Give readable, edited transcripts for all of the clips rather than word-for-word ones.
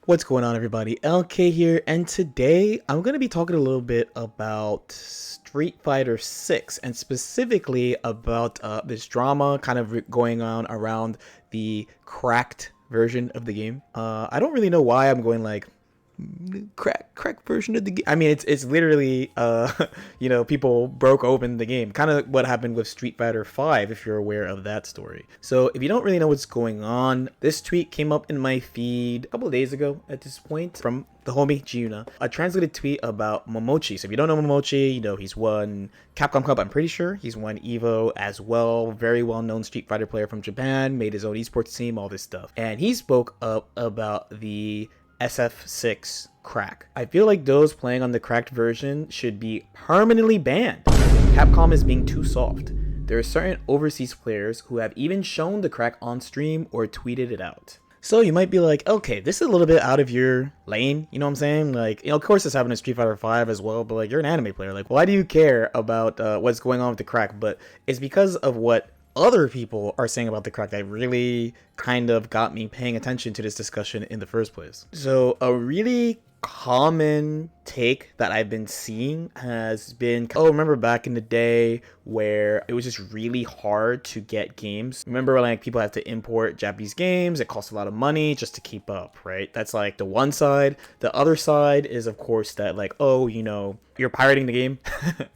What's going on, everybody? LK here, and today I'm going to be talking a little bit about Street Fighter 6 and specifically about this drama kind of going on around the cracked version of the game. I don't really know why I'm going like crack version of the game. I mean, it's literally people broke open the game, kind of what happened with Street Fighter 5, if you're aware of that story. So if you don't really know what's going on, this tweet came up in my feed a couple of days ago at this point from the homie Giuna, a translated tweet about Momochi. So if you don't know Momochi, you know he's won Capcom Cup, I'm pretty sure. He's won EVO as well. Very well-known Street Fighter player from Japan, made his own esports team, all this stuff. And he spoke up about the SF6 crack. I feel like those playing on the cracked version should be permanently banned. Capcom is being too soft. There are certain overseas players who have even shown the crack on stream or tweeted it out. So you might be like, okay, this is a little bit out of your lane, you know what I'm saying? Like, of course it's happened in Street Fighter 5 as well, but like, you're an anime player. Like, why do you care about what's going on with the crack? But it's because of what other people are saying about the crack that really kind of got me paying attention to this discussion in the first place. So a really common take that I've been seeing has been, remember back in the day where it was just really hard to get games? Remember, like, people have to import Japanese games, it costs a lot of money just to keep up, right? That's like the one side. The other side is, of course, that like, you're pirating the game.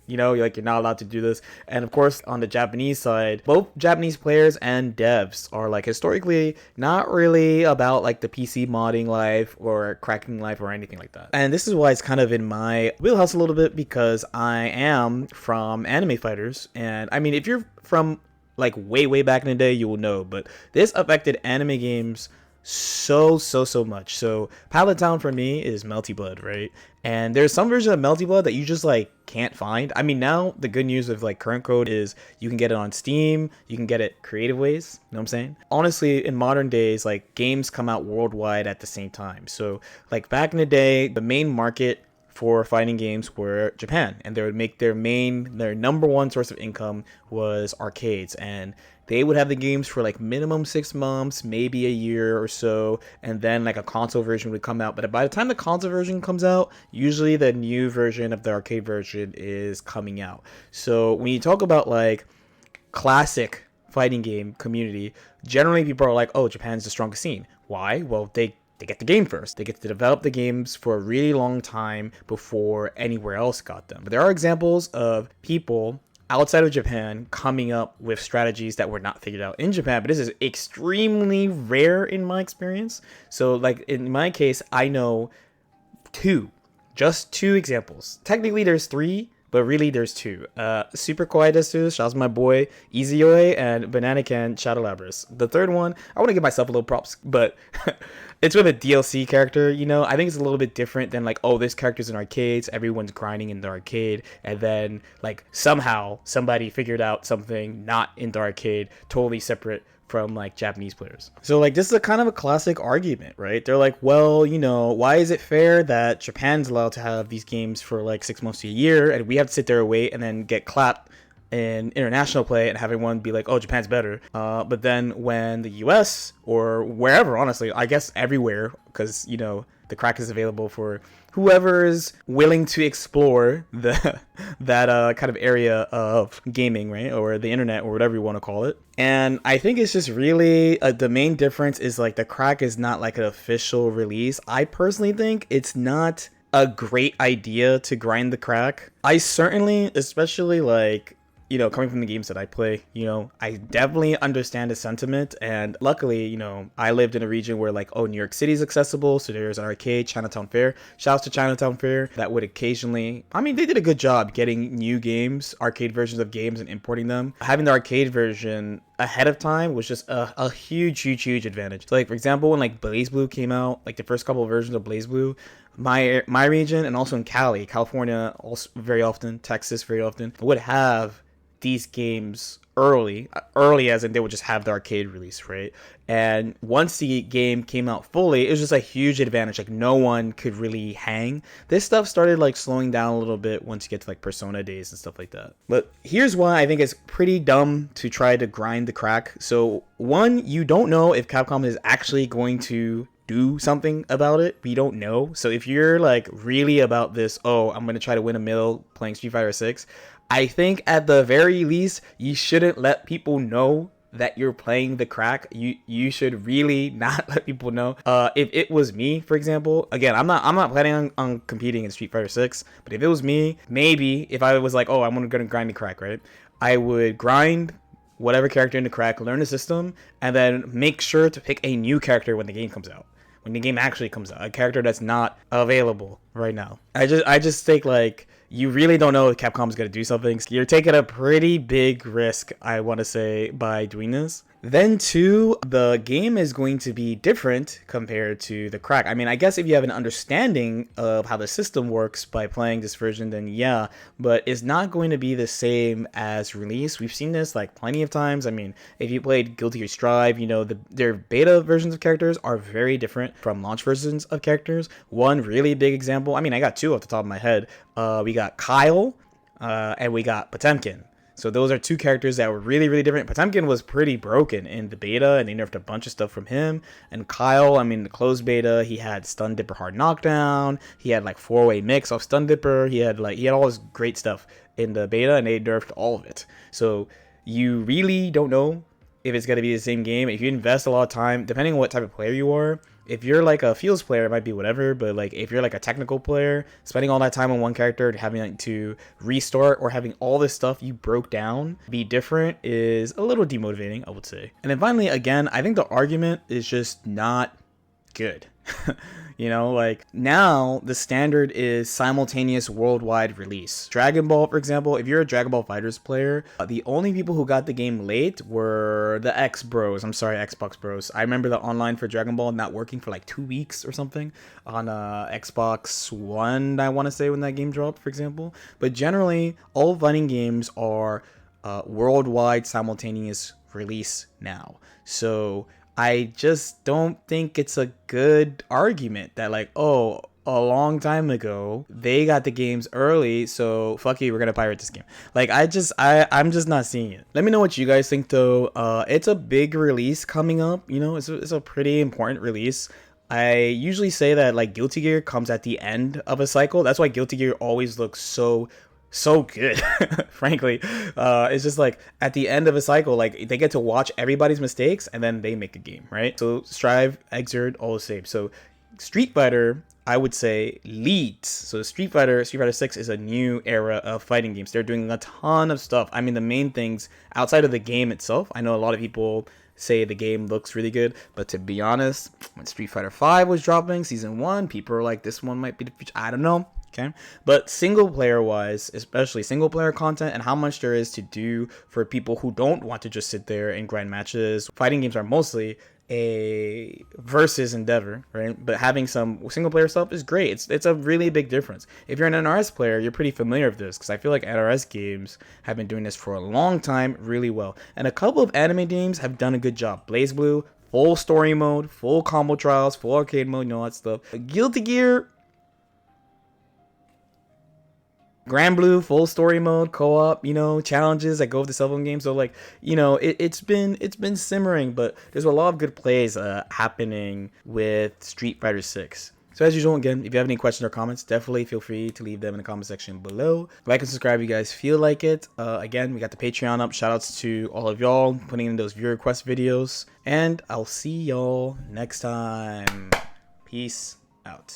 You're not allowed to do this. And of course, on the Japanese side, both Japanese players and devs are like historically not really about like the PC modding life or cracking life or anything like that. And this is why it's kind of in my wheelhouse a little bit, because I am from anime fighters. And I mean, if you're from like way back in the day, you will know, but this affected anime games so much. So Pallet Town for me is Melty Blood, right? And there's some version of Melty Blood that you just like can't find. I mean, now the good news of like current code is you can get it on Steam, you can get it creative ways, you know what I'm saying? Honestly, in modern days, like games come out worldwide at the same time. So like back in the day, the main market for fighting games were Japan, and they would make their number one source of income was arcades, and they would have the games for like minimum 6 months, maybe a year or so, and then like a console version would come out. But by the time the console version comes out, usually the new version of the arcade version is coming out. So when you talk about like classic fighting game community, generally people are like, oh, Japan's the strongest scene. Why? Well, they get the game first. They get to develop the games for a really long time before anywhere else got them. But there are examples of people outside of Japan coming up with strategies that were not figured out in Japan, but this is extremely rare in my experience. So like in my case, I know just two examples. Technically there's three, but really there's two. Super Kawaii Desu, shout out to my boy Izuyoi, and Banana Can, shout out Labris. The third one, I want to give myself a little props, but it's with a DLC character, you know? I think it's a little bit different than like, oh, this character's in arcades, everyone's grinding in the arcade, and then like somehow somebody figured out something not in the arcade, totally separate from like Japanese players. So like this is a kind of a classic argument, right? They're like, well, why is it fair that Japan's allowed to have these games for like 6 months to a year, and we have to sit there and wait and then get clapped in international play and have everyone be like, oh, Japan's better. But then when the US or wherever, honestly, I guess everywhere, because the crack is available for whoever is willing to explore that kind of area of gaming, right? Or the internet, or whatever you want to call it. And I think it's just really the main difference is like the crack is not like an official release. I personally think it's not a great idea to grind the crack. I certainly, especially like coming from the games that I play, I definitely understand the sentiment. And luckily, I lived in a region where like, New York City is accessible. So there's an arcade, Chinatown Fair. Shouts to Chinatown Fair. That would occasionally, they did a good job getting new games, arcade versions of games, and importing them. Having the arcade version ahead of time was just a huge advantage. So like, for example, when like BlazBlue came out, like the first couple of versions of BlazBlue, my region, and also in California, also very often, Texas very often, would have these games early as in they would just have the arcade release, right? And once the game came out fully, it was just a huge advantage. Like no one could really hang. This stuff started like slowing down a little bit once you get to like Persona days and stuff like that. But here's why I think it's pretty dumb to try to grind the crack. So one, you don't know if Capcom is actually going to do something about it. We don't know. So if you're like really about this, oh, I'm gonna try to win a mill playing Street Fighter 6, I think at the very least you shouldn't let people know that you're playing the crack. You should really not let people know. If it was me, for example, again, I'm not planning on competing in Street Fighter 6, but if it was me, maybe if I was like, oh, I'm gonna grind the crack, right? I would grind whatever character in the crack, learn the system, and then make sure to pick a new character when the game comes out. When the game actually comes out, a character that's not available right now. I just think like you really don't know if Capcom's gonna do something. You're taking a pretty big risk, I want to say, by doing this. Then too, the game is going to be different compared to the crack. I mean, I guess if you have an understanding of how the system works by playing this version, then yeah, but it's not going to be the same as release. We've seen this like plenty of times. I mean, if you played Guilty Gear Strive, you know, their beta versions of characters are very different from launch versions of characters. One really big example, I mean, I got two off the top of my head. We got Kyle, and we got Potemkin. So those are two characters that were really, really different. Potemkin was pretty broken in the beta, and they nerfed a bunch of stuff from him. And Kyle, I mean, the closed beta, he had Stun Dipper Hard Knockdown. He had like 4-way mix off Stun Dipper. He had all this great stuff in the beta, and they nerfed all of it. So you really don't know if it's going to be the same game. If you invest a lot of time, depending on what type of player you are, if you're like a feels player, it might be whatever, but like if you're like a technical player, spending all that time on one character, having to restart or having all this stuff you broke down be different is a little demotivating, I would say. And then finally, again, I think the argument is just not good. You know, like now the standard is simultaneous worldwide release. Dragon Ball, for example, if you're a Dragon Ball Fighters player, the only people who got the game late were the Xbox Bros. I remember the online for Dragon Ball not working for like 2 weeks or something on Xbox One, I want to say, when that game dropped, for example. But generally, all fighting games are worldwide simultaneous release now. So I just don't think it's a good argument that like, oh, a long time ago they got the games early, so fuck you, we're gonna pirate this game. Like I'm just not seeing it. Let me know what you guys think though. It's a big release coming up, you know, it's a pretty important release. I usually say that like Guilty Gear comes at the end of a cycle. That's why Guilty Gear always looks so good. Frankly, it's just like at the end of a cycle, like they get to watch everybody's mistakes and then they make a game, right? So Strive, Exert, all the same. So Street Fighter, I would say, leads. So Street Fighter 6 is a new era of fighting games. They're doing a ton of stuff. I mean, the main things outside of the game itself, I know a lot of people say the game looks really good, but to be honest, when Street Fighter 5 was dropping season 1, people were like, this one might be the future. I don't know. Okay, but single player wise, especially single player content and how much there is to do for people who don't want to just sit there and grind matches. Fighting games are mostly a versus endeavor, right? But having some single player stuff is great. It's a really big difference. If you're an NRS player, you're pretty familiar with this because I feel like NRS games have been doing this for a long time really well. And a couple of anime games have done a good job. BlazBlue, full story mode, full combo trials, full arcade mode, you know, all that stuff. Guilty Gear, Grand Blue, full story mode, co-op, you know, challenges that go with the cell phone game. So like, you know, it's been simmering, but there's a lot of good plays happening with Street Fighter 6. So as usual, again, if you have any questions or comments, definitely feel free to leave them in the comment section below. Like and subscribe if you guys feel like it. Again, we got the Patreon up. Shoutouts to all of y'all putting in those viewer request videos. And I'll see y'all next time. Peace out.